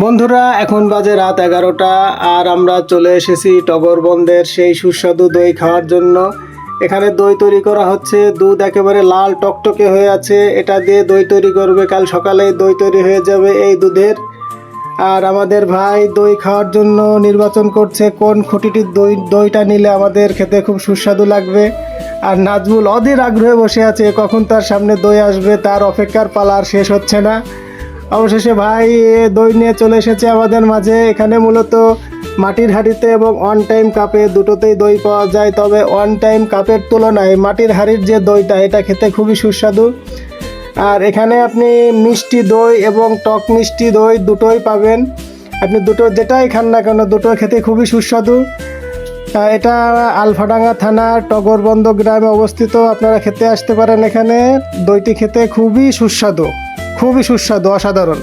বন্ধুরা, এখন বাজে রাত 11টা আর আমরা চলে এসেছি টগরবন্দের সেই সুস্বাদু দই খাওয়ার জন্য। এখানে দই তৈরি করা হচ্ছে। দুধ একেবারে লাল টকটকে হয়ে আছে। এটা দিয়ে দই তৈরি করবে, কাল সকালেই দই তৈরি হয়ে যাবে এই দুধের। আর আমাদের ভাই দই খাওয়ার জন্য নির্বাচন করছে কোন খুঁটিটির দইটা নিলে আমাদের খেতে খুব সুস্বাদু লাগবে। আর নাজমুল অধীর আগ্রহে বসে আছে, কখন তার সামনে দই আসবে, তার অপেক্ষার পালা আর শেষ হচ্ছে না। অবশেষে ভাই দই নিয়ে চলে এসেছে আমাদের মাঝে। এখানে মূলত মাটির হাঁড়িতে এবং অন টাইম কাপে দুটোতেই দই পাওয়া যায়, তবে অন টাইম কাপের তুলনায় মাটির হাঁড়ির যে দইটা, এটা খেতে খুবই সুস্বাদু। আর এখানে আপনি মিষ্টি দই এবং টক মিষ্টি দই দুটোই পাবেন। আপনি দুটো যেটাই খান না কেন, দুটো খেতে খুবই সুস্বাদু। এটা আলফাডাঙ্গা থানার টগরবন্দ গ্রামে অবস্থিত। আপনারা খেতে আসতে পারেন এখানে। দইটি খেতে খুবই সুস্বাদু, খুবই সুস্বাদু, অসাধারণ।